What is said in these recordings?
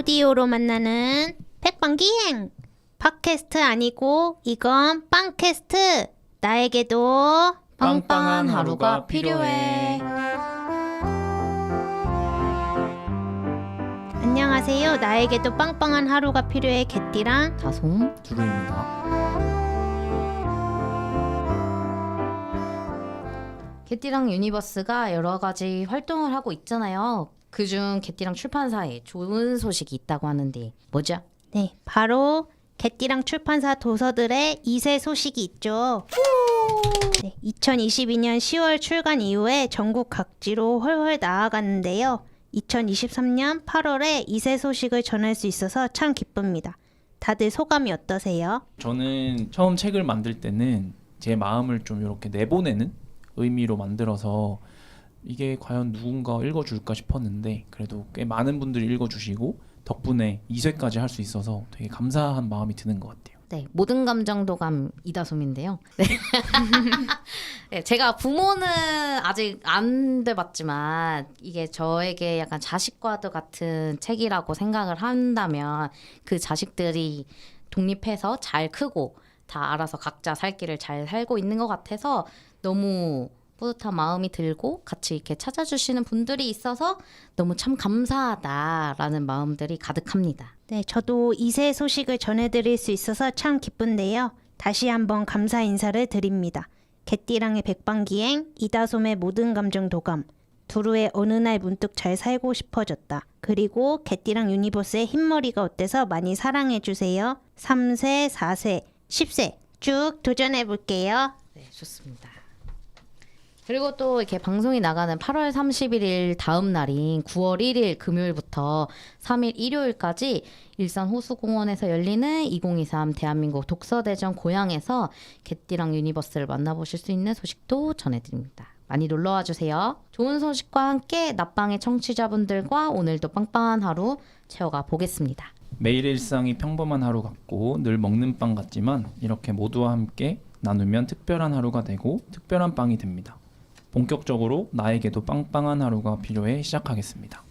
오디오로 만나는 백방기행! 팟캐스트 아니고 이건 빵캐스트! 나에게도 빵빵한 하루가 필요해. 안녕하세요. 나에게도 빵빵한 하루가 필요해 개띠랑 다솜 두루입니다. 개띠랑 유니버스가 여러 가지 활동을 하고 있잖아요. 그중 개띠랑 출판사에 좋은 소식이 있다고 하는데 뭐죠? 네, 바로 개띠랑 출판사 도서들의 2세 소식이 있죠. 네, 2022년 10월 출간 이후에 전국 각지로 훨훨 나아갔는데요. 2023년 8월에 2세 소식을 전할 수 있어서 참 기쁩니다. 다들 소감이 어떠세요? 저는 처음 책을 만들 때는 제 마음을 좀 이렇게 내보내는 의미로 만들어서 이게 과연 누군가 읽어줄까 싶었는데 그래도 꽤 많은 분들이 읽어주시고 덕분에 2쇄까지 할 수 있어서 되게 감사한 마음이 드는 것 같아요. 네, 모든 감정도감 이다솜인데요. 네. 네, 제가 부모는 아직 안 돼봤지만 이게 저에게 약간 자식과도 같은 책이라고 생각을 한다면 그 자식들이 독립해서 잘 크고 다 알아서 각자 살 길을 잘 살고 있는 것 같아서 너무 뿌듯한 마음이 들고 같이 이렇게 찾아주시는 분들이 있어서 너무 참 감사하다라는 마음들이 가득합니다. 네, 저도 2세 소식을 전해드릴 수 있어서 참 기쁜데요. 다시 한번 감사 인사를 드립니다. 개띠랑의 백방기행, 이다솜의 모든 감정 도감, 두루의 어느 날 문득 잘 살고 싶어졌다. 그리고 개띠랑 유니버스의 흰머리가 어때서 많이 사랑해주세요. 3세, 4세, 10세 쭉 도전해볼게요. 네, 좋습니다. 그리고 또 이렇게 방송이 나가는 8월 31일 다음 날인 9월 1일 금요일부터 3일 일요일까지 일산 호수공원에서 열리는 2023 대한민국 독서대전 고향에서 개띠랑 유니버스를 만나보실 수 있는 소식도 전해드립니다. 많이 놀러와 주세요. 좋은 소식과 함께 낮방의 청취자분들과 오늘도 빵빵한 하루 채워가 보겠습니다. 매일의 일상이 평범한 하루 같고 늘 먹는 빵 같지만 이렇게 모두와 함께 나누면 특별한 하루가 되고 특별한 빵이 됩니다. 본격적으로 나에게도 빵빵한 하루가 필요해 시작하겠습니다.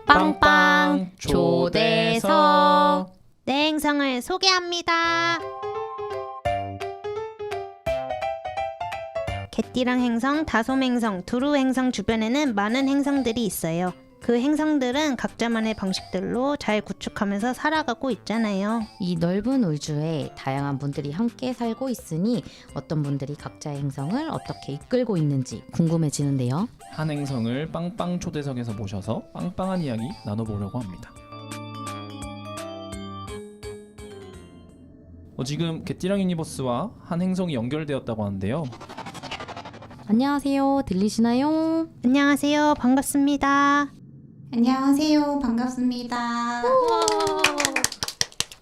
빵빵 초대석. 내 행성을 소개합니다. 개띠랑 행성, 다솜 행성, 두루 행성 주변에는 많은 행성들이 있어요. 그 행성들은 각자만의 방식들로 잘 구축하면서 살아가고 있잖아요. 이 넓은 우주에 다양한 분들이 함께 살고 있으니 어떤 분들이 각자의 행성을 어떻게 이끌고 있는지 궁금해지는데요. 한 행성을 빵빵 초대석에서 모셔서 빵빵한 이야기 나눠보려고 합니다. 지금 개띠랑 유니버스와 한 행성이 연결되었다고 하는데요. 안녕하세요. 들리시나요? 안녕하세요. 반갑습니다. 안녕하세요. 반갑습니다.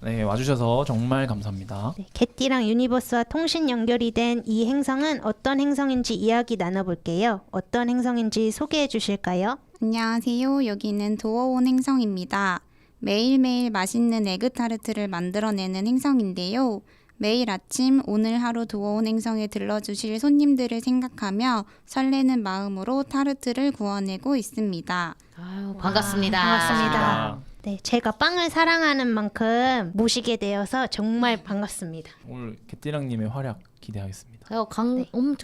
네, 와주셔서 정말 감사합니다. 네, 개띠랑 유니버스와 통신 연결이 된 이 행성은 어떤 행성인지 이야기 나눠볼게요. 어떤 행성인지 소개해 주실까요? 안녕하세요. 여기는 도어온 행성입니다. 매일매일 맛있는 에그타르트를 만들어내는 행성인데요. 매일 아침 오늘 하루 도어온 행성에 들러주실 손님들을 생각하며 설레는 마음으로 타르트를 구워내고 있습니다. 아유, 반갑습니다. 반갑습니다. 네, 제가 빵을 사랑하는 만큼 모시게 되어서 정말 반갑습니다. 오늘 개띠랑님의 활약 기대하겠습니다.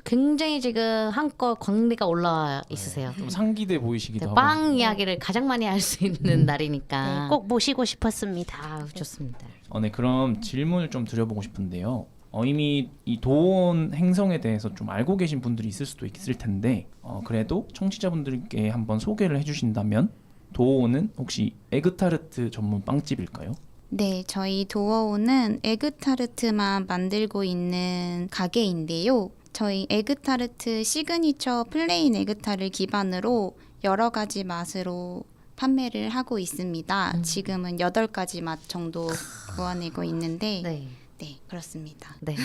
굉장히 지금 한껏 광대가 올라와 있으세요. 좀 상기돼 보이시기도 하고. 빵 이야기를 가장 많이 할 수 있는 날이니까. 네, 꼭 모시고 싶었습니다. 아유, 좋습니다. 네, 그럼 질문을 좀 드려보고 싶은데요. 이미 이 도온 행성에 대해서 좀 알고 계신 분들이 있을 수도 있을 텐데 그래도 청취자분들께 한번 소개를 해주신다면 도온은 혹시 에그타르트 전문 빵집일까요? 네, 저희 도어온은 에그타르트만 만들고 있는 가게인데요. 저희 에그타르트 시그니처 플레인 에그타를 기반으로 여러 가지 맛으로 판매를 하고 있습니다. 지금은 8가지 맛 정도 구워내고 있는데 네. 네, 그렇습니다. 네.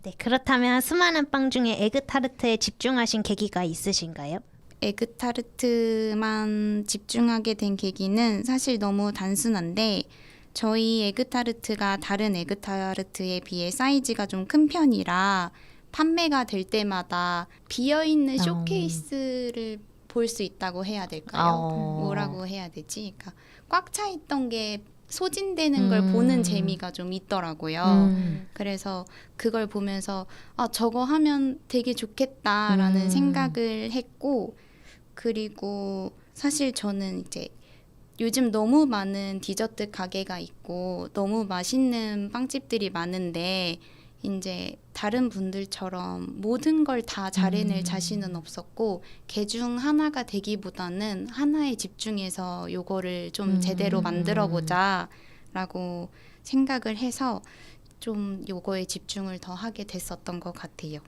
네, 그렇다면 수많은 빵 중에 에그타르트에 집중하신 계기가 있으신가요? 에그타르트만 집중하게 된 계기는 사실 너무 단순한데 저희 에그타르트가 다른 에그타르트에 비해 사이즈가 좀 큰 편이라 판매가 될 때마다 비어있는 쇼케이스를 볼 수 있다고 해야 될까요? 뭐라고 해야 되지? 그러니까 꽉 차 있던 게 소진되는 걸 보는 재미가 좀 있더라고요. 그래서 그걸 보면서 아, 저거 하면 되게 좋겠다라는 생각을 했고, 그리고 사실 저는 이제 요즘 너무 많은 디저트 가게가 있고 너무 맛있는 빵집들이 많은데 이제 다른 분들처럼 모든 걸 다 잘해낼 자신은 없었고, 개중 하나가 되기보다는 하나에 집중해서 요거를 좀 제대로 만들어보자 라고 생각을 해서 좀 요거에 집중을 더 하게 됐었던 것 같아요.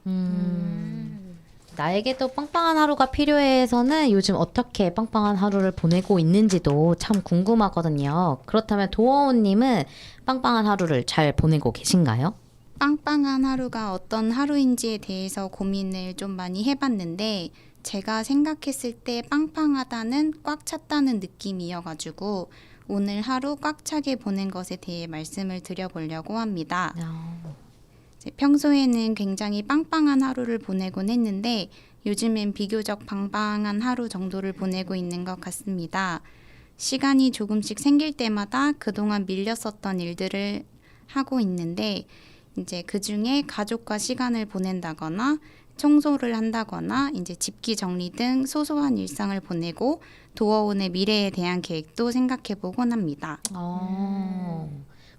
나에게도 빵빵한 하루가 필요해서는 요즘 어떻게 빵빵한 하루를 보내고 있는지도 참 궁금하거든요. 그렇다면 도어원님은 빵빵한 하루를 잘 보내고 계신가요? 빵빵한 하루가 어떤 하루인지에 대해서 고민을 좀 많이 해봤는데, 제가 생각했을 때 빵빵하다는 꽉 찼다는 느낌이어가지고 오늘 하루 꽉 차게 보낸 것에 대해 말씀을 드려보려고 합니다. 평소에는 굉장히 빵빵한 하루를 보내곤 했는데 요즘엔 비교적 방방한 하루 정도를 보내고 있는 것 같습니다. 시간이 조금씩 생길 때마다 그동안 밀렸었던 일들을 하고 있는데, 이제 그 중에 가족과 시간을 보낸다거나 청소를 한다거나 이제 집기 정리 등 소소한 일상을 보내고 도어온의 미래에 대한 계획도 생각해 보곤 합니다.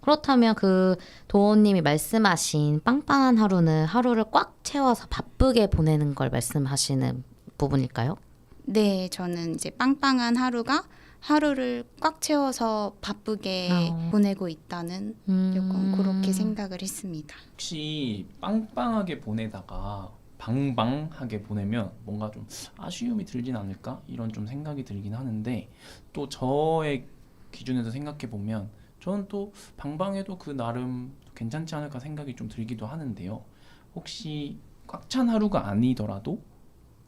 그렇다면 그 도어님이 말씀하신 빵빵한 하루는 하루를 꽉 채워서 바쁘게 보내는 걸 말씀하시는 부분일까요? 네, 저는 이제 빵빵한 하루가 하루를 꽉 채워서 바쁘게 보내고 있다는 요건 그렇게 생각을 했습니다. 혹시 빵빵하게 보내다가 방방하게 보내면 뭔가 좀 아쉬움이 들진 않을까? 이런 좀 생각이 들긴 하는데, 또 저의 기준에서 생각해 보면 저는 또 방방해도 그 나름 괜찮지 않을까 생각이 좀 들기도 하는데요. 혹시 꽉 찬 하루가 아니더라도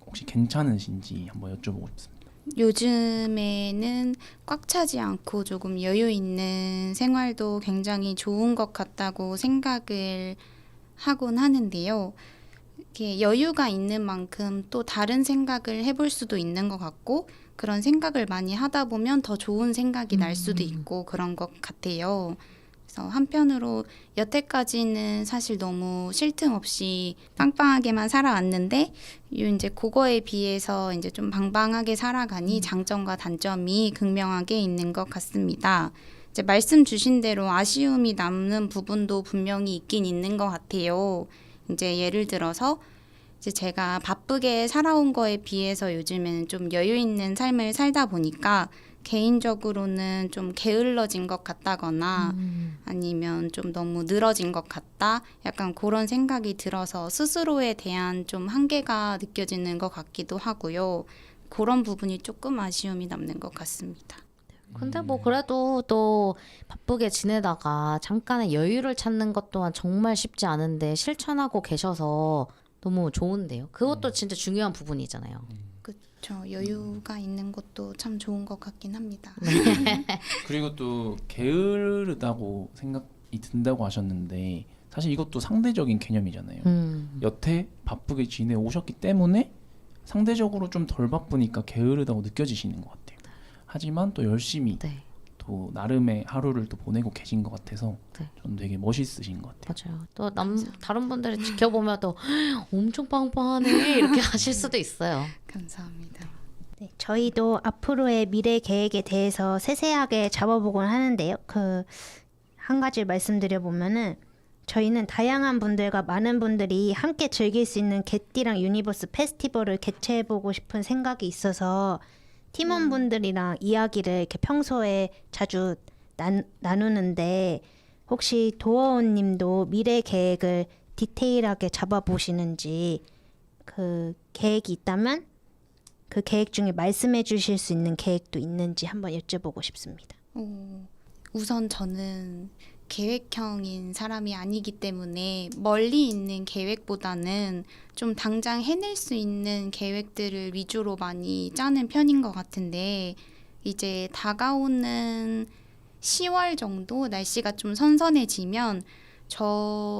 혹시 괜찮으신지 한번 여쭤보고 싶습니다. 요즘에는 꽉 차지 않고 조금 여유 있는 생활도 굉장히 좋은 것 같다고 생각을 하곤 하는데요. 이렇게 여유가 있는 만큼 또 다른 생각을 해볼 수도 있는 것 같고, 그런 생각을 많이 하다 보면 더 좋은 생각이 날 수도 있고 그런 것 같아요. 그래서 한편으로 여태까지는 사실 너무 쉴 틈 없이 빵빵하게만 살아왔는데, 이제 그거에 비해서 이제 좀 방방하게 살아가니 장점과 단점이 극명하게 있는 것 같습니다. 이제 말씀 주신 대로 아쉬움이 남는 부분도 분명히 있긴 있는 것 같아요. 이제 예를 들어서 이제 제가 바쁘게 살아온 거에 비해서 요즘에는 좀 여유 있는 삶을 살다 보니까 개인적으로는 좀 게을러진 것 같다거나 아니면 좀 너무 늘어진 것 같다, 약간 그런 생각이 들어서 스스로에 대한 좀 한계가 느껴지는 것 같기도 하고요. 그런 부분이 조금 아쉬움이 남는 것 같습니다. 근데 뭐 그래도 또 바쁘게 지내다가 잠깐의 여유를 찾는 것 또한 정말 쉽지 않은데 실천하고 계셔서 너무 좋은데요. 그것도 진짜 중요한 부분이잖아요. 그렇죠. 여유가 있는 것도 참 좋은 것 같긴 합니다. 그리고 또 게으르다고 생각이 든다고 하셨는데, 사실 이것도 상대적인 개념이잖아요. 여태 바쁘게 지내오셨기 때문에 상대적으로 좀 덜 바쁘니까 게으르다고 느껴지시는 것 같아요. 하지만 또 열심히 또 나름의 하루를 또 보내고 계신 것 같아서 저는 되게 멋있으신 것 같아요. 맞아요. 또 다른 분들이 지켜보면 또 엄청 빵빵하네 이렇게 하실 수도 있어요. 감사합니다. 네, 저희도 앞으로의 미래 계획에 대해서 세세하게 잡아보곤 하는데요. 한 가지 말씀드려보면은 저희는 다양한 분들과 많은 분들이 함께 즐길 수 있는 개띠랑 유니버스 페스티벌을 개최해보고 싶은 생각이 있어서 팀원분들이랑 이야기를 이렇게 평소에 자주 나누는데, 혹시 도어원님도 미래 계획을 디테일하게 잡아보시는지, 그 계획이 있다면 그 계획 중에 말씀해 주실 수 있는 계획도 있는지 한번 여쭤보고 싶습니다. 우선 저는 계획형인 사람이 아니기 때문에 멀리 있는 계획보다는 좀 당장 해낼 수 있는 계획들을 위주로 많이 짜는 편인 것 같은데, 이제 다가오는 10월 정도 날씨가 좀 선선해지면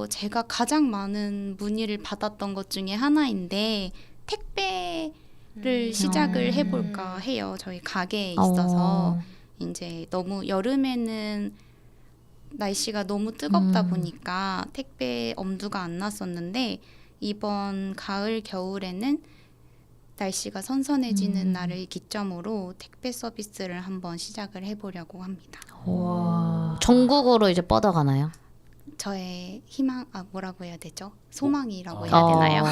제가 가장 많은 문의를 받았던 것 중에 하나인데 택배를 시작을 해볼까 해요. 저희 가게에 있어서 이제 너무 여름에는 날씨가 너무 뜨겁다 보니까 택배 엄두가 안 났었는데 이번 가을 겨울에는 날씨가 선선해지는 날을 기점으로 택배 서비스를 한번 시작을 해보려고 합니다. 전국으로 이제 뻗어가나요? 저의 희망, 뭐라고 해야 되죠? 소망이라고 해야 되나요?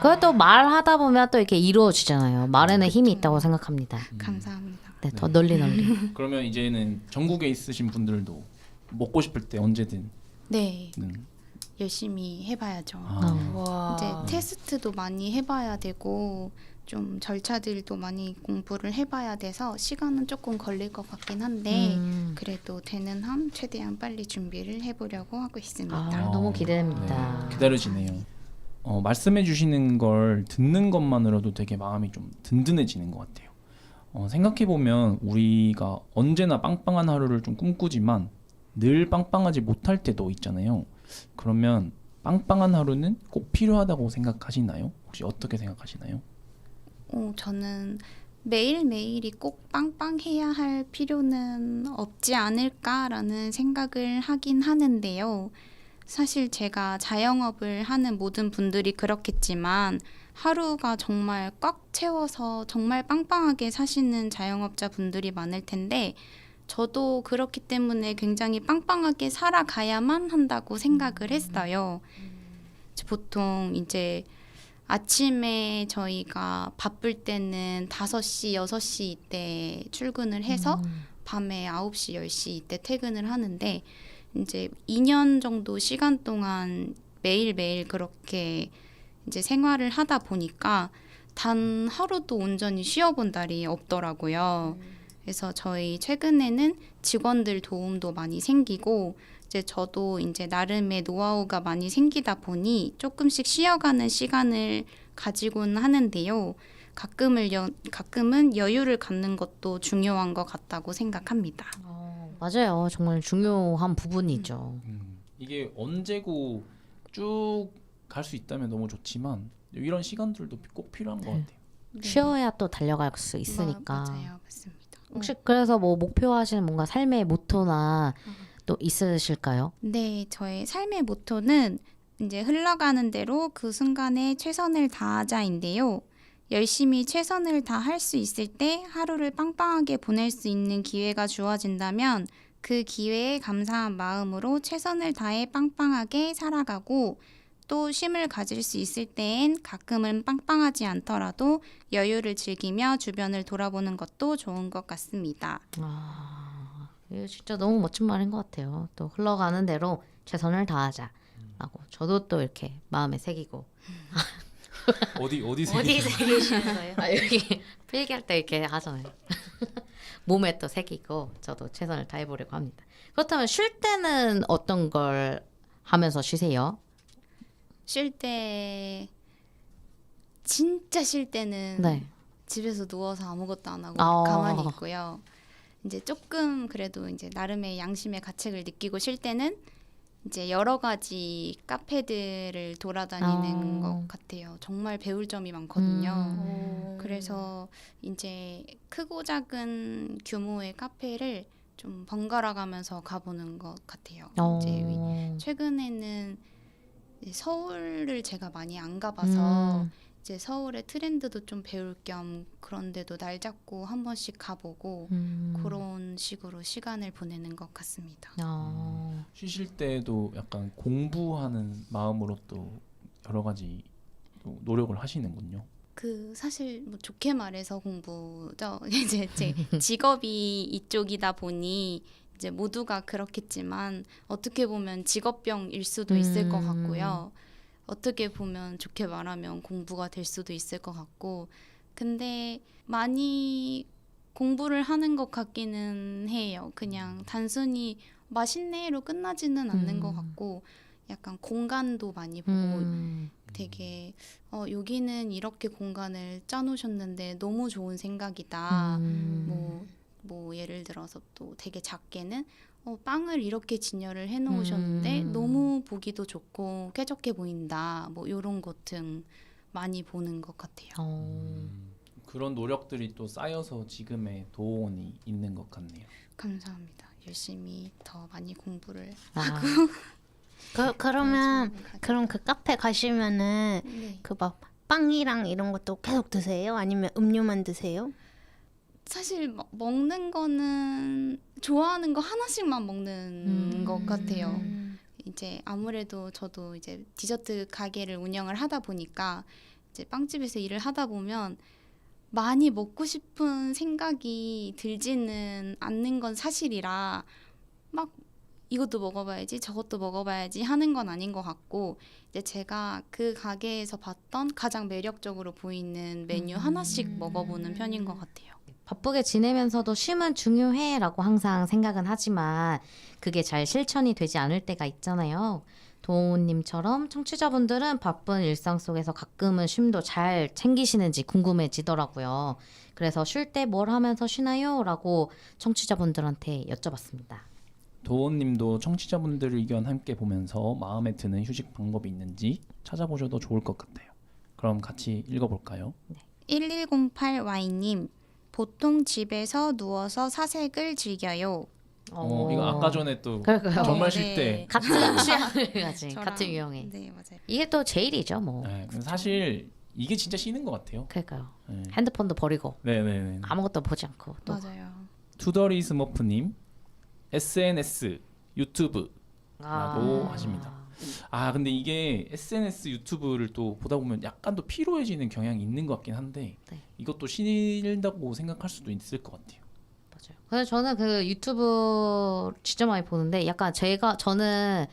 그래도 말하다 보면 또 이렇게 이루어지잖아요. 말에는 힘이 있다고 생각합니다. 감사합니다. 네, 더 널리. 그러면 이제는 전국에 있으신 분들도 먹고 싶을 때 언제든 네, 열심히 해봐야죠. 아. 이제 테스트도 많이 해봐야 되고 좀 절차들도 많이 공부를 해봐야 돼서 시간은 조금 걸릴 것 같긴 한데 그래도 되는 한 최대한 빨리 준비를 해보려고 하고 있습니다. 너무 기대됩니다. 네, 기다려지네요. 말씀해 주시는 걸 듣는 것만으로도 되게 마음이 좀 든든해지는 것 같아요. 생각해 보면 우리가 언제나 빵빵한 하루를 좀 꿈꾸지만 늘 빵빵하지 못할 때도 있잖아요. 그러면 빵빵한 하루는 꼭 필요하다고 생각하시나요? 혹시 어떻게 생각하시나요? 저는 매일매일이 꼭 빵빵해야 할 필요는 없지 않을까라는 생각을 하긴 하는데요. 사실 제가 자영업을 하는 모든 분들이 그렇겠지만 하루가 정말 꽉 채워서 정말 빵빵하게 사시는 자영업자 분들이 많을 텐데 저도 그렇기 때문에 굉장히 빵빵하게 살아가야만 한다고 생각을 했어요. 보통 이제 아침에 저희가 바쁠 때는 5시, 6시 이때 출근을 해서 밤에 9시, 10시 이때 퇴근을 하는데 이제 2년 정도 시간 동안 매일매일 그렇게 이제 생활을 하다 보니까 단 하루도 온전히 쉬어본 날이 없더라고요. 그래서 저희 최근에는 직원들 도움도 많이 생기고 이제 저도 이제 나름의 노하우가 많이 생기다 보니 조금씩 쉬어가는 시간을 가지고는 하는데요. 가끔은 여유를 갖는 것도 중요한 것 같다고 생각합니다. 맞아요. 정말 중요한 부분이죠. 이게 언제고 쭉 갈 수 있다면 너무 좋지만 이런 시간들도 꼭 필요한 것 같아요. 쉬어야 또 달려갈 수 있으니까. 맞아요. 맞습니다. 혹시 그래서 뭐 목표하시는 뭔가 삶의 모토나 또 있으실까요? 네, 저의 삶의 모토는 이제 흘러가는 대로 그 순간에 최선을 다하자인데요. 열심히 최선을 다할 수 있을 때 하루를 빵빵하게 보낼 수 있는 기회가 주어진다면 그 기회에 감사한 마음으로 최선을 다해 빵빵하게 살아가고 또 쉼을 가질 수 있을 때엔 가끔은 빵빵하지 않더라도 여유를 즐기며 주변을 돌아보는 것도 좋은 것 같습니다. 이거 진짜 너무 멋진 말인 것 같아요. 또 흘러가는 대로 최선을 다하자라고 저도 또 이렇게 마음에 새기고. 어디 새기시는 거예요? 여기 필기할 때 이렇게 하잖아요. 몸에 또 새기고 저도 최선을 다해보려고 합니다. 그렇다면 쉴 때는 어떤 걸 하면서 쉬세요? 쉴 때 진짜 쉴 때는 네. 집에서 누워서 아무것도 안 하고 아. 가만히 있고요. 이제 조금 그래도 이제 나름의 양심의 가책을 느끼고 쉴 때는 이제 여러 가지 카페들을 돌아다니는 것 같아요. 정말 배울 점이 많거든요. 그래서 이제 크고 작은 규모의 카페를 좀 번갈아 가면서 가보는 것 같아요. 이제 최근에는 서울을 제가 많이 안 가봐서 이제 서울의 트렌드도 좀 배울 겸 그런데도 날 잡고 한 번씩 가보고 그런 식으로 시간을 보내는 것 같습니다. 쉬실 때도 약간 공부하는 마음으로 또 여러 가지 또 노력을 하시는군요. 그 사실 뭐 좋게 말해서 공부죠. 이제 제 직업이 이쪽이다 보니 이제 모두가 그렇겠지만 어떻게 보면 직업병일 수도 있을 것 같고요. 어떻게 보면 좋게 말하면 공부가 될 수도 있을 것 같고 근데 많이 공부를 하는 것 같기는 해요. 그냥 단순히 맛있네로 끝나지는 않는 것 같고 약간 공간도 많이 보고 되게 여기는 이렇게 공간을 짜놓으셨는데 너무 좋은 생각이다. 뭐 예를 들어서 또 되게 작게는 빵을 이렇게 진열을 해놓으셨는데 음. 너무 보기도 좋고 쾌적해 보인다. 뭐 이런 것 등 많이 보는 것 같아요. 그런 노력들이 또 쌓여서 지금의 도원이 있는 것 같네요. 감사합니다. 열심히 더 많이 공부를 아, 그러면 가지고. 그럼 그 카페 가시면은 네. 그 막 빵이랑 이런 것도 계속 드세요? 아니면 음료만 드세요? 사실 먹는 거는 좋아하는 거 하나씩만 먹는 것 같아요. 이제 아무래도 저도 이제 디저트 가게를 운영을 하다 보니까 이제 빵집에서 일을 하다 보면 많이 먹고 싶은 생각이 들지는 않는 건 사실이라 막 이것도 먹어봐야지 저것도 먹어봐야지 하는 건 아닌 것 같고 이제 제가 그 가게에서 봤던 가장 매력적으로 보이는 메뉴 하나씩 먹어보는 편인 것 같아요. 바쁘게 지내면서도 쉼은 중요해라고 항상 생각은 하지만 그게 잘 실천이 되지 않을 때가 있잖아요. 도훈님처럼 청취자분들은 바쁜 일상 속에서 가끔은 쉼도 잘 챙기시는지 궁금해지더라고요. 그래서 쉴 때 뭘 하면서 쉬나요? 라고 청취자분들한테 여쭤봤습니다. 도원님도 청취자분들 의견 함께 보면서 마음에 드는 휴식 방법이 있는지 찾아보셔도 좋을 것 같아요. 그럼 같이 읽어볼까요? 1108Y님 보통 집에서 누워서 사색을 즐겨요. 이거 아까 전에 또 그러니까요. 정말 네. 쉴 때 같은 취향을 가진 저랑- 같은 유형의 네 맞아요. 이게 또 제일이죠 뭐. 네, 사실 이게 진짜 쉬는 것 같아요. 그러니까요. 네. 핸드폰도 버리고 네네네. 아무것도 보지 않고 또 맞아요. 투더리 스머프님 SNS 유튜브 라고 하십니다. 아 근데 이게 SNS 유튜브를 또 보다 보면 약간 더 피로해지는 경향이 있는 것 같긴 한데 네. 이것도 싫다고 생각할 수도 있을 것 같아요. 맞아요. 그래서 저는 그 유튜브 진짜 많이 보는데 약간 저는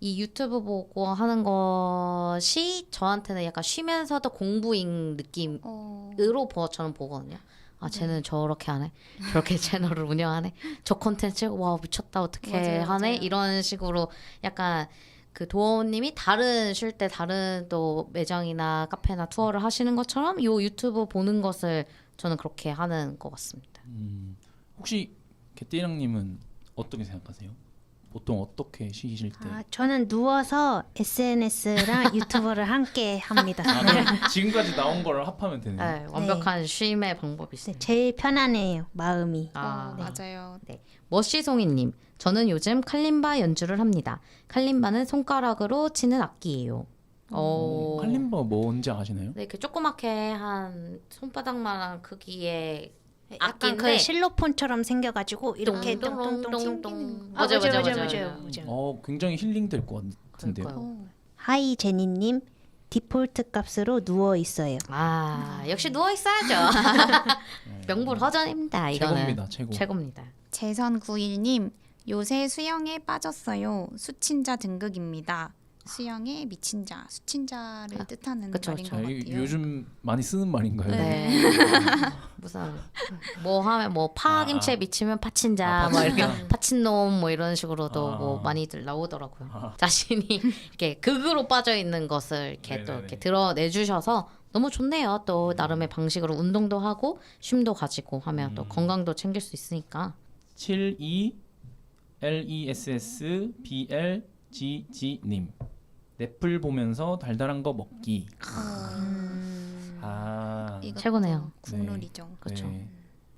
이 유튜브 보고 하는 것이 저한테는 약간 쉬면서도 공부인 느낌으로 저는 보거든요. 아 쟤는 저렇게 하네, 저렇게 채널을 운영하네, 저 콘텐츠 와 미쳤다 어떻게 맞아요, 하네 맞아요. 이런 식으로 약간 그 도원님이 다른 쉴 때 다른 또 매장이나 카페나 투어를 하시는 것처럼 요 유튜브 보는 것을 저는 그렇게 하는 것 같습니다. 혹시 개띠랑님은 어떻게 생각하세요? 보통 어떻게 쉬실 때? 저는 누워서 SNS랑 유튜브를 함께 합니다. 그럼 지금까지 나온 거를 합하면 되네요. 네, 완벽한 쉼의 방법이 네, 있습니다. 제일 편안해요, 마음이. 맞아요. 머시송이님, 저는 요즘 칼림바 연주를 합니다. 칼림바는 손가락으로 치는 악기예요. 칼림바 뭔지 아시나요? 네, 이렇게 조그맣게 한 손바닥만한 크기의 약간 그 악기인데 실로폰처럼 생겨가지고 이렇게 똥똥똥 똥똥똥 맞아요, 맞아요, 맞아요, 맞아요. 맞아요. 굉장히 힐링 될 것 같은데요. 그러니까요. 하이 제니님, 디폴트 값으로 누워 있어요. 아, 역시 누워 있어야죠. 명불허전입니다. 이거는 최고입니다, 최고. 최고입니다. 재선91님 요새 수영에 빠졌어요. 수친자 등극입니다. 수영에 미친 자, 수친자를 뜻하는 그쵸, 말인 그쵸. 것 같아요. 요즘 많이 쓰는 말인가요? 네. 무슨 뭐 하면 뭐 파김치에 미치면 파친자, 뭐 이렇게 파친놈 뭐 이런 식으로도 뭐 많이들 나오더라고요. 자신이 이렇게 극으로 빠져 있는 것을 이렇게 또 이렇게 드러내 주셔서 너무 좋네요. 또 나름의 방식으로 운동도 하고 쉼도 가지고 하면 또 건강도 챙길 수 있으니까. 72LESSBLGG님 넷플 보면서 달달한 거 먹기. 이것도 최고네요. 국룰이죠. 그렇죠. 네.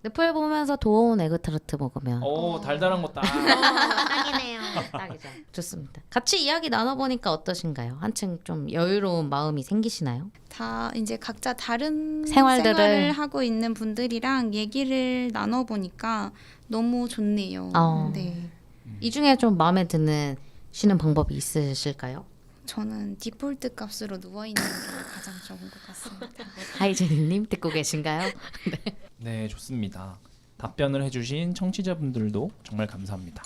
넷플 보면서 도원 에그타르트 먹으면 달달한 거 딱. 딱이네요. 딱이죠. 좋습니다. 같이 이야기 나눠보니까 어떠신가요? 한층 좀 여유로운 마음이 생기시나요? 다 이제 각자 다른 생활들을- 생활을 하고 있는 분들이랑 얘기를 나눠보니까 너무 좋네요. 네, 이 중에 좀 마음에 드는 쉬는 방법이 있으실까요? 저는 디폴트 값으로 누워 있는 게 가장 좋은 것 같습니다. 하이제니님 듣고 계신가요? 네, 좋습니다. 답변을 해주신 청취자분들도 정말 감사합니다.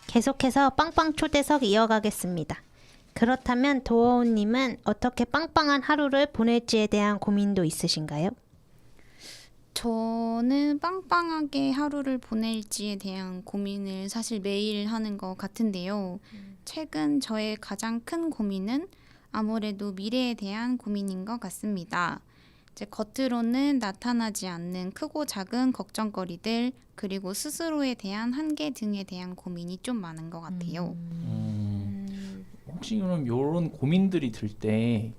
계속해서 빵빵 초대석 이어가겠습니다. 그렇다면 도어우님은 어떻게 빵빵한 하루를 보낼지에 대한 고민도 있으신가요? 저는 빵빵하게 하루를 보낼지에 대한 고민을 사실 매일 하는 것 같은데요. 최근 저의 가장 큰 고민은 아무래도 미래에 대한 고민인 것 같습니다. 이제 겉으로는 나타나지 않는 크고 작은 걱정거리들 그리고 스스로에 대한 한계 등에 대한 고민이 좀 많은 것 같아요. 혹시 그럼 이런 고민들이 들 때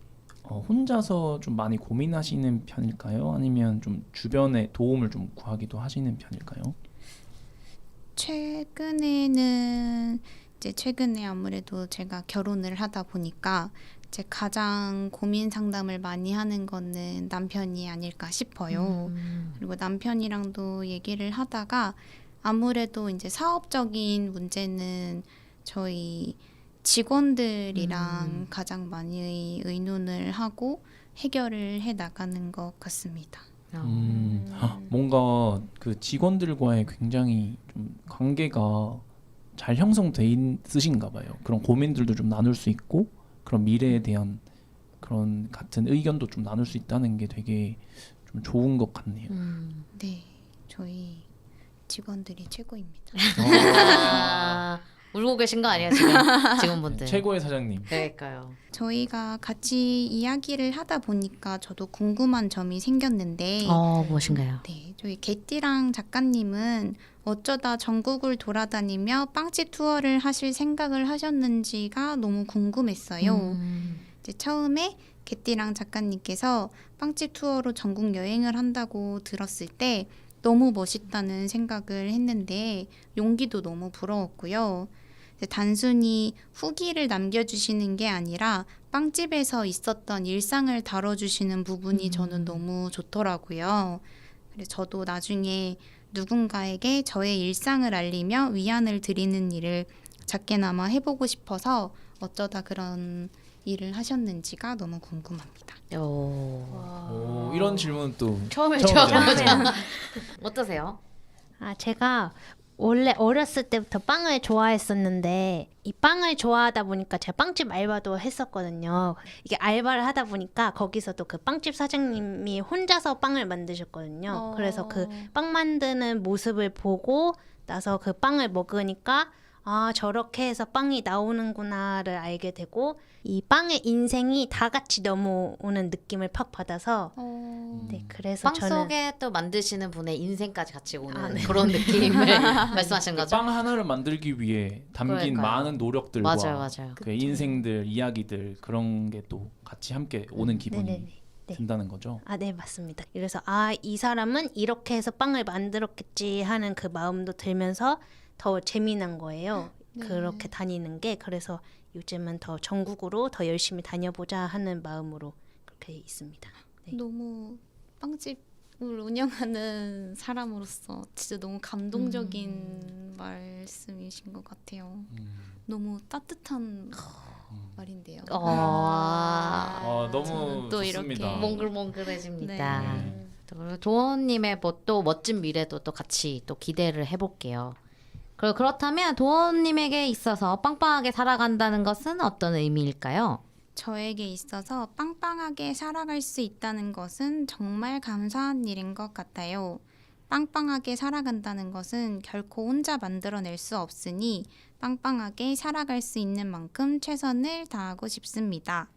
혼자서 좀 많이 고민하시는 편일까요? 아니면 좀 주변에 도움을 좀 구하기도 하시는 편일까요? 최근에 아무래도 제가 결혼을 하다 보니까 이제 가장 고민 상담을 많이 하는 거는 남편이 아닐까 싶어요. 그리고 남편이랑도 얘기를 하다가 아무래도 이제 사업적인 문제는 저희 직원들이랑 가장 많이 의논을 하고 해결을 해 나가는 것 같습니다. 뭔가 그 직원들과의 굉장히 좀 관계가 잘 형성돼 있으신가 봐요. 그런 고민들도 좀 나눌 수 있고 그런 미래에 대한 그런 같은 의견도 좀 나눌 수 있다는 게 되게 좀 좋은 것 같네요. 네, 저희 직원들이 최고입니다. 울고 계신 거 아니에요 지금 직원분들? 최고의 사장님. 그러니까요. 저희가 같이 이야기를 하다 보니까 저도 궁금한 점이 생겼는데 무엇인가요? 네, 저희 개띠랑 작가님은 어쩌다 전국을 돌아다니며 빵집 투어를 하실 생각을 하셨는지가 너무 궁금했어요. 이제 처음에 개띠랑 작가님께서 빵집 투어로 전국 여행을 한다고 들었을 때 너무 멋있다는 생각을 했는데 용기도 너무 부러웠고요. 단순히 후기를 남겨주시는 게 아니라 빵집에서 있었던 일상을 다뤄주시는 부분이 저는 너무 좋더라고요. 그래서 저도 나중에 누군가에게 저의 일상을 알리며 위안을 드리는 일을 작게나마 해보고 싶어서 어쩌다 그런 일을 하셨는지가 너무 궁금합니다. 오, 이런 질문 또 처음이죠. 어떠세요? 제가 원래 어렸을 때부터 빵을 좋아했었는데 이 빵을 좋아하다 보니까 제가 빵집 알바도 했었거든요. 이게 알바를 하다 보니까 거기서도 그 빵집 사장님이 혼자서 빵을 만드셨거든요. 그래서 그 빵 만드는 모습을 보고 나서 그 빵을 먹으니까 저렇게 해서 빵이 나오는구나를 알게 되고 이 빵의 인생이 다 같이 넘어오는 느낌을 팍 받아서 네, 그래서 빵 저는 속에 또 만드시는 분의 인생까지 같이 오는 그런 느낌을 말씀하신 거죠? 빵 하나를 만들기 위해 담긴 그러니까요. 많은 노력들과 맞아요. 그 인생들, 이야기들 그런 게 또 같이 함께 오는 기분이 네네네. 네. 든다는 거죠. 네, 맞습니다. 그래서 이 사람은 이렇게 해서 빵을 만들었겠지 하는 그 마음도 들면서 더 재미난 거예요. 그렇게 다니는 게. 그래서 요즘은 더 전국으로 더 열심히 다녀보자 하는 마음으로 그렇게 있습니다. 네. 너무 빵집을 운영하는 사람으로서 진짜 너무 감동적인 말씀이신 것 같아요. 너무 따뜻한 말인데요. 너무 저는 또 좋습니다. 이렇게 몽글몽글해집니다. 네. 그리고 도원님의 또 멋진 미래도 또 같이 또 기대를 해볼게요. 그렇다면 도원님에게 있어서 빵빵하게 살아간다는 것은 어떤 의미일까요? 저에게 있어서 빵빵하게 살아갈 수 있다는 것은 정말 감사한 일인 것 같아요. 빵빵하게 살아간다는 것은 결코 혼자 만들어낼 수 없으니 빵빵하게 살아갈 수 있는 만큼 최선을 다하고 싶습니다.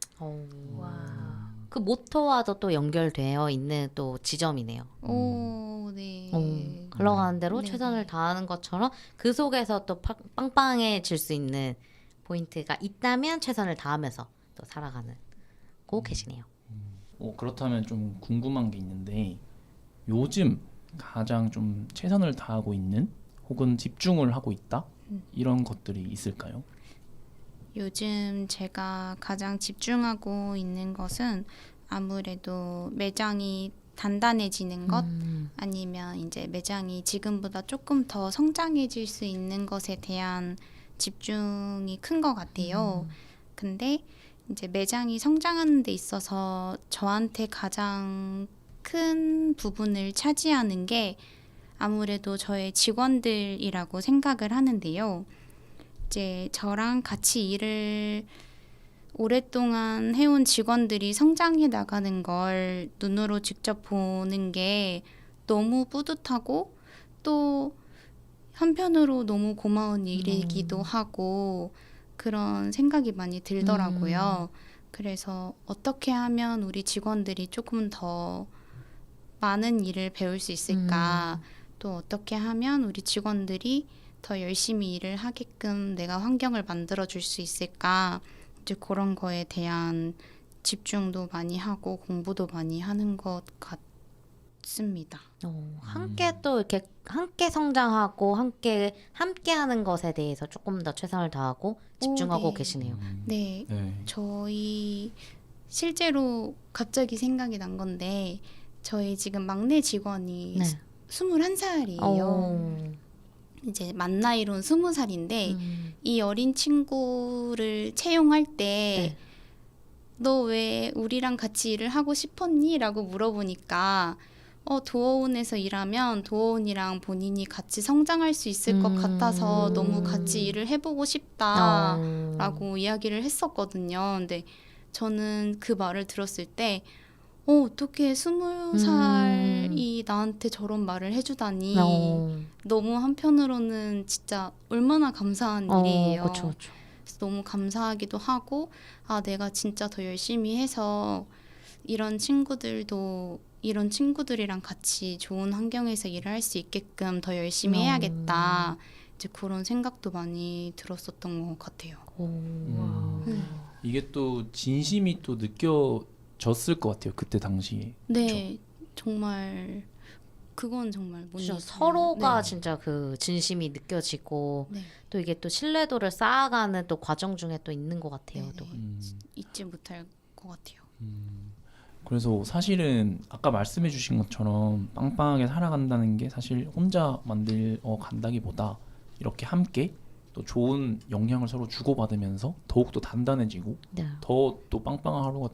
그 모토와도 또 연결되어 있는 또 지점이네요. 오, 네. 흘러가는 대로 네, 최선을 네. 다하는 것처럼 그 속에서 또 빵빵해질 수 있는 포인트가 있다면 최선을 다하면서 또 살아가고 계시네요. 그렇다면 좀 궁금한 게 있는데 요즘 가장 좀 최선을 다하고 있는 혹은 집중을 하고 있다 이런 것들이 있을까요? 요즘 제가 가장 집중하고 있는 것은 아무래도 매장이 단단해지는 것 아니면 이제 매장이 지금보다 조금 더 성장해질 수 있는 것에 대한 집중이 큰 것 같아요. 근데 이제 매장이 성장하는 데 있어서 저한테 가장 큰 부분을 차지하는 게 아무래도 저의 직원들이라고 생각을 하는데요. 이제 저랑 같이 일을 오랫동안 해온 직원들이 성장해 나가는 걸 눈으로 직접 보는 게 너무 뿌듯하고 또 한편으로 너무 고마운 일이기도 하고 그런 생각이 많이 들더라고요. 그래서 어떻게 하면 우리 직원들이 조금 더 많은 일을 배울 수 있을까? 또 어떻게 하면 우리 직원들이 더 열심히 일을 하게끔 내가 환경을 만들어 줄 수 있을까? 이제 그런 거에 대한 집중도 많이 하고 공부도 많이 하는 것 같습니다. 함께 또 이렇게 함께 성장하고 함께 하는 것에 대해서 조금 더 최선을 다하고 집중하고 네. 계시네요. 네, 네. 저희 실제로 갑자기 생각이 난 건데 저희 지금 막내 직원이 네. 21살이에요. 이제 만 나이로는 20살인데 이 어린 친구를 채용할 때 네. 너 왜 우리랑 같이 일을 하고 싶었니? 라고 물어보니까 도어온에서 일하면 도어온이랑 본인이 같이 성장할 수 있을 것 같아서 너무 같이 일을 해보고 싶다 라고 이야기를 했었거든요. 근데 저는 그 말을 들었을 때 어떻게 20살이 나한테 저런 말을 해주다니 너무 한편으로는 진짜 얼마나 감사한 일이에요. 그쵸, 그쵸. 그래서 너무 감사하기도 하고 내가 진짜 더 열심히 해서 이런 친구들이랑 같이 좋은 환경에서 일을 할 수 있게끔 더 열심히 해야겠다. 이제 그런 생각도 많이 들었었던 것 같아요. 이게 또 진심이 또 느껴졌을 것 같아요. 그때 당시에. 네, 정말 그건 정말 못 진짜 잊어요. 서로가 네. 진짜 그 진심이 느껴지고 네. 또 이게 또 신뢰도를 쌓아가는 또 과정 중에 또 있는 것 같아요. 네. 또. 잊지 못할 것 같아요. 그래서 사실은 아까 말씀해 주신 것처럼 빵빵하게 살아간다는 게 사실 혼자 만들어 간다기보다 이렇게 함께 또 좋은 영향을 서로 주고받으면서 더욱더 단단해지고 네. 더 또 빵빵한 하루가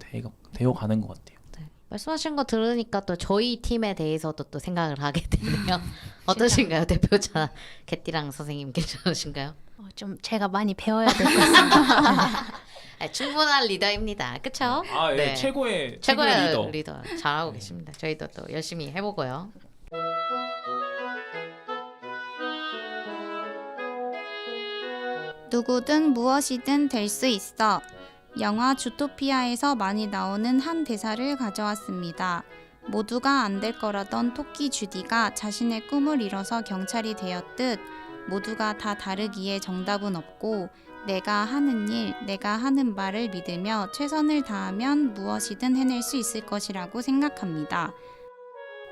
되어가는 것 같아요. 네. 말씀하신 거 들으니까 또 저희 팀에 대해서도 또 생각을 하게 되네요. 어떠신가요, 대표자 개띠랑 선생님 괜찮으신가요? 좀 제가 많이 배워야 될 것 같습니다. 충분한 리더입니다. 그쵸? 아, 예. 네. 최고의 최고의 리더. 잘하고 계십니다. 저희도 또 열심히 해보고요. 누구든 무엇이든 될 수 있어. 영화 주토피아에서 많이 나오는 한 대사를 가져왔습니다. 모두가 안 될 거라던 토끼 주디가 자신의 꿈을 이뤄서 경찰이 되었듯 모두가 다 다르기에 정답은 없고 내가 하는 일, 내가 하는 바를 믿으며 최선을 다하면 무엇이든 해낼 수 있을 것이라고 생각합니다.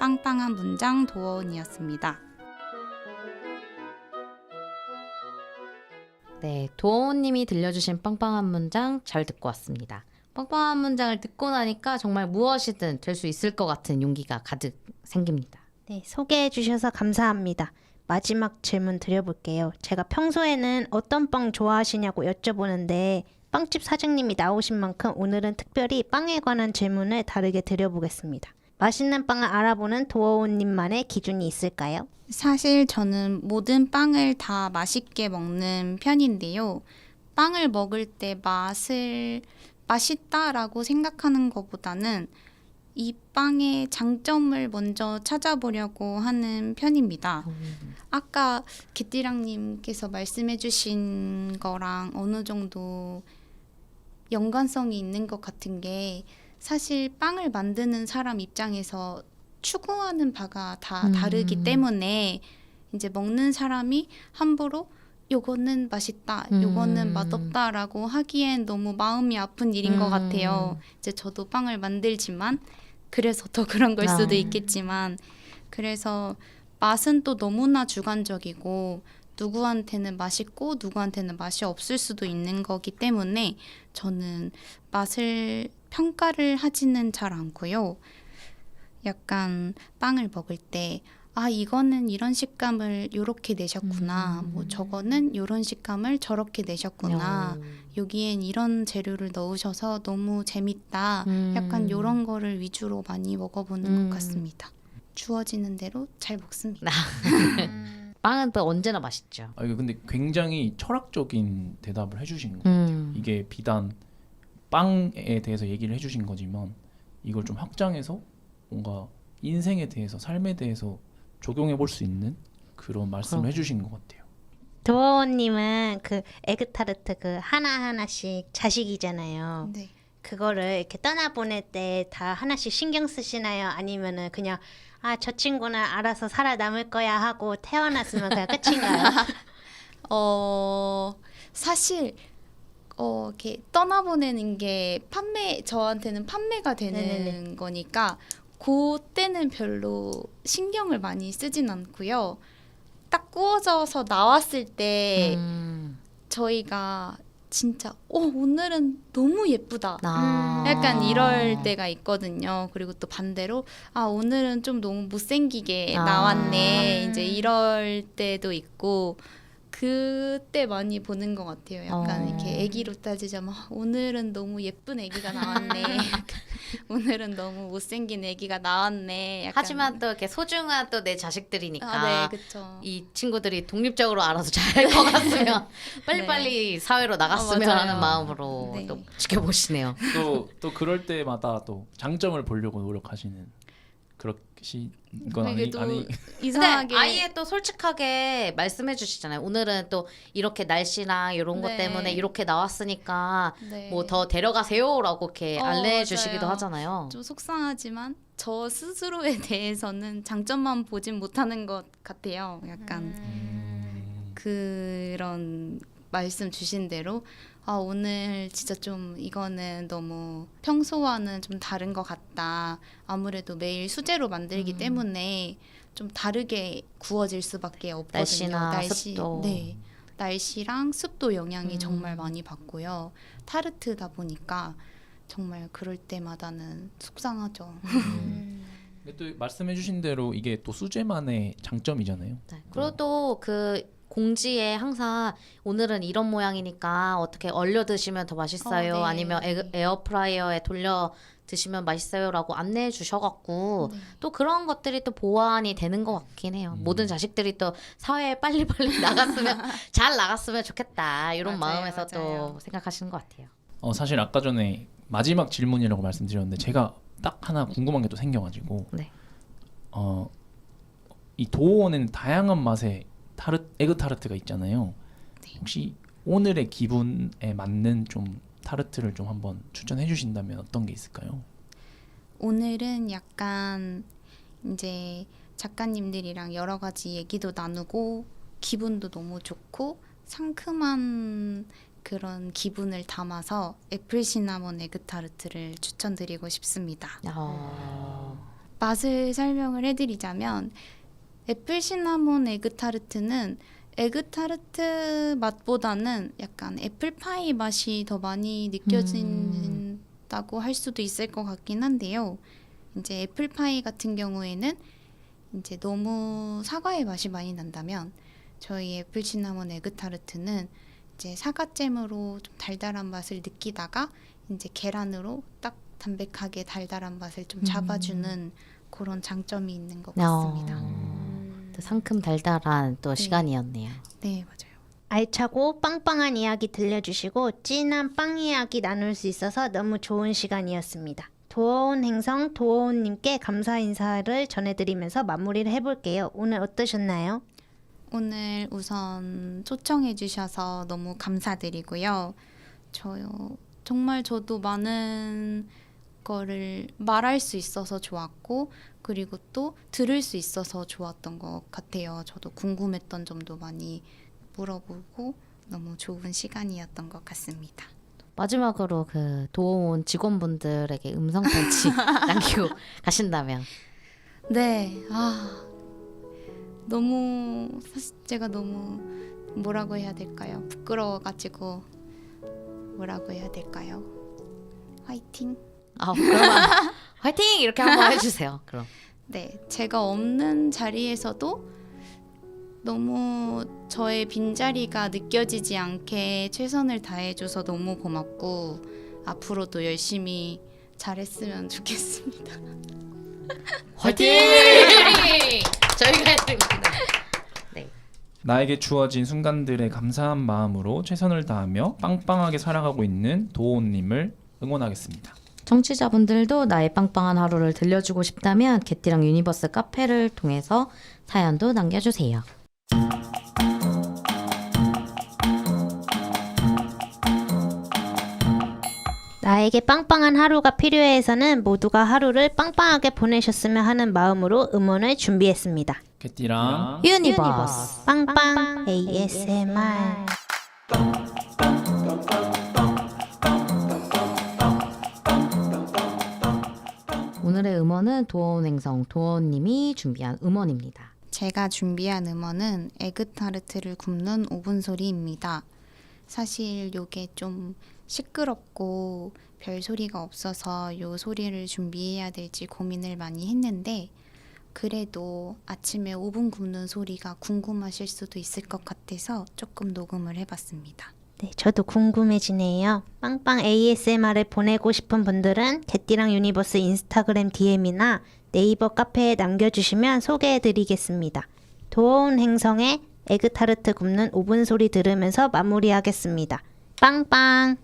빵빵한 문장 도어온이었습니다. 네, 도원님이 들려주신 빵빵한 문장 잘 듣고 왔습니다. 빵빵한 문장을 듣고 나니까 정말 무엇이든 될 수 있을 것 같은 용기가 가득 생깁니다. 네, 소개해 주셔서 감사합니다. 마지막 질문 드려볼게요. 제가 평소에는 어떤 빵 좋아하시냐고 여쭤보는데 빵집 사장님이 나오신 만큼 오늘은 특별히 빵에 관한 질문을 다르게 드려보겠습니다. 맛있는 빵을 알아보는 도어온님만의 기준이 있을까요? 사실 저는 모든 빵을 다 맛있게 먹는 편인데요. 빵을 먹을 때 맛을 맛있다라고 생각하는 것보다는 이 빵의 장점을 먼저 찾아보려고 하는 편입니다. 아까 개띠랑님께서 말씀해주신 거랑 어느 정도 연관성이 있는 것 같은 게 사실 빵을 만드는 사람 입장에서 추구하는 바가 다 다르기 때문에 이제 먹는 사람이 함부로 요거는 맛있다, 요거는 맛없다라고 하기엔 너무 마음이 아픈 일인 것 같아요. 이제 저도 빵을 만들지만 그래서 더 그런 걸 수도 있겠지만 그래서 맛은 또 너무나 주관적이고 누구한테는 맛있고 누구한테는 맛이 없을 수도 있는 거기 때문에 저는 맛을 평가를 하지는 잘 않고요. 약간 빵을 먹을 때 이거는 이런 식감을 요렇게 내셨구나. 뭐 저거는 요런 식감을 저렇게 내셨구나. 여기엔 이런 재료를 넣으셔서 너무 재밌다. 약간 요런 거를 위주로 많이 먹어보는 것 같습니다. 주어지는 대로 잘 먹습니다. 빵은 또 언제나 맛있죠. 이거 근데 굉장히 철학적인 대답을 해주신 거예요. 이게 비단 빵에 대해서 얘기를 해주신 거지만 이걸 좀 확장해서 뭔가 인생에 대해서 삶에 대해서 적용해 볼 수 있는 그런 말씀을 해주신 것 같아요. 도어원님은 그 에그타르트 그 하나하나씩 자식이잖아요. 네. 그거를 이렇게 떠나보낼 때 다 하나씩 신경 쓰시나요? 아니면은 그냥 아, 저 친구는 알아서 살아남을 거야 하고 태어났으면 그냥 끝인가요? 사실 이렇게 떠나보내는 게 저한테는 판매가 되는 네네네. 거니까 그때는 별로 신경을 많이 쓰진 않고요. 딱 구워져서 나왔을 때 저희가 진짜 오늘은 너무 예쁘다. 약간 이럴 때가 있거든요. 그리고 또 반대로 오늘은 좀 너무 못생기게 나왔네. 이제 이럴 때도 있고 그때 많이 보는 것 같아요. 약간 이렇게 애기로 따지자면 오늘은 너무 예쁜 애기가 나왔네. 오늘은 너무 못생긴 애기가 나왔네. 약간. 하지만 또 이렇게 소중한 또 내 자식들이니까 네, 그렇죠. 이 친구들이 독립적으로 알아서 잘 것 같으면 빨리빨리 사회로 나갔으면 맞아요. 하는 마음으로 네. 또 지켜보시네요. 또 그럴 때마다 또 장점을 보려고 노력하시는 그렇신 건 이게 또 아니 이상하게 근데 아예 또 솔직하게 말씀해 주시잖아요. 오늘은 또 이렇게 날씨랑 이런 것 네. 때문에 이렇게 나왔으니까 네. 뭐 더 데려가세요라고 이렇게 알려 주시기도 맞아요. 하잖아요. 좀 속상하지만 저 스스로에 대해서는 장점만 보진 못하는 것 같아요. 약간 그런 말씀 주신 대로 오늘 진짜 좀 이거는 너무 평소와는 좀 다른 것 같다. 아무래도 매일 수제로 만들기 때문에 좀 다르게 구워질 수밖에 없거든요. 날씨나 습도. 네. 날씨랑 습도 영향이 정말 많이 받고요. 타르트다 보니까 정말 그럴 때마다는 속상하죠. 근데 또 말씀해주신 대로 이게 또 수제만의 장점이잖아요. 네. 그리고 또 그 공지에 항상 오늘은 이런 모양이니까 어떻게 얼려 드시면 더 맛있어요. 네. 아니면 에어프라이어에 돌려 드시면 맛있어요라고 안내해 주셔갖고 또 그런 것들이 또 보완이 되는 것 같긴 해요. 모든 자식들이 또 사회에 빨리빨리 나갔으면 잘 나갔으면 좋겠다 이런 맞아요, 마음에서 맞아요. 또 생각하시는 것 같아요. 사실 아까 전에 마지막 질문이라고 말씀드렸는데 제가 딱 하나 궁금한 게 또 생겨가지고 네. 이 도원에는 다양한 맛의 에그 타르트가 있잖아요. 혹시 오늘의 기분에 맞는 좀 타르트를 좀 한번 추천해 주신다면 어떤 게 있을까요? 오늘은 약간 이제 작가님들이랑 여러 가지 얘기도 나누고 기분도 너무 좋고 상큼한 그런 기분을 담아서 애플 시나몬 에그 타르트를 추천드리고 싶습니다. 맛을 설명을 해드리자면 애플 시나몬 에그 타르트는 에그 타르트 맛보다는 약간 애플파이 맛이 더 많이 느껴진다고 할 수도 있을 것 같긴 한데요. 이제 애플파이 같은 경우에는 이제 너무 사과의 맛이 많이 난다면 저희 애플 시나몬 에그 타르트는 이제 사과잼으로 좀 달달한 맛을 느끼다가 이제 계란으로 딱 담백하게 달달한 맛을 좀 잡아주는 그런 장점이 있는 것 같습니다. 또 상큼 달달한 또 시간이었네요. 네, 맞아요. 알차고 빵빵한 이야기 들려주시고 찐한 빵 이야기 나눌 수 있어서 너무 좋은 시간이었습니다. 도어온 행성 도어온님께 감사 인사를 전해드리면서 마무리를 해볼게요. 오늘 어떠셨나요? 오늘 우선 초청해 주셔서 너무 감사드리고요. 정말 저도 많은 거를 말할 수 있어서 좋았고 그리고 또 들을 수 있어서 좋았던 것 같아요. 저도 궁금했던 점도 많이 물어보고 너무 좋은 시간이었던 것 같습니다. 마지막으로 그 도움 직원분들에게 음성 편지 남기고 가신다면. 네, 너무 사실 제가 너무 뭐라고 해야 될까요? 부끄러워가지고 뭐라고 해야 될까요? 화이팅! 그러면 화이팅 이렇게 한번 해주세요. 그럼. 네, 제가 없는 자리에서도 너무 저의 빈자리가 느껴지지 않게 최선을 다해줘서 너무 고맙고 앞으로도 열심히 잘했으면 좋겠습니다. 화이팅! 저희가 네. 나에게 주어진 순간들의 감사한 마음으로 최선을 다하며 빵빵하게 살아가고 있는 도원님을 응원하겠습니다. 청취자분들도 나의 빵빵한 하루를 들려주고 싶다면 개띠랑 유니버스 카페를 통해서 사연도 남겨주세요. 나에게 빵빵한 하루가 필요해서는 모두가 하루를 빵빵하게 보내셨으면 하는 마음으로 음원을 준비했습니다. 개띠랑 유니버스. 빵빵 ASMR. 오늘의 음원은 도원행성 도원님이 준비한 음원입니다. 제가 준비한 음원은 에그타르트를 굽는 오븐 소리입니다. 사실 요게 좀 시끄럽고 별 소리가 없어서 요 소리를 준비해야 될지 고민을 많이 했는데 그래도 아침에 오븐 굽는 소리가 궁금하실 수도 있을 것 같아서 조금 녹음을 해봤습니다. 네, 저도 궁금해지네요. 빵빵 ASMR을 보내고 싶은 분들은 개띠랑 유니버스 인스타그램 DM이나 네이버 카페에 남겨주시면 소개해드리겠습니다. 도어온 행성의 에그타르트 굽는 오븐 소리 들으면서 마무리하겠습니다. 빵빵!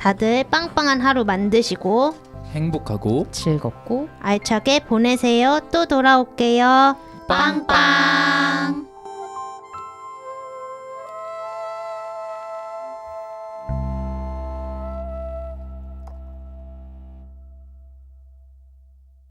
다들 빵빵한 하루 만드시고 행복하고 즐겁고 알차게 보내세요. 또 돌아올게요. 빵빵.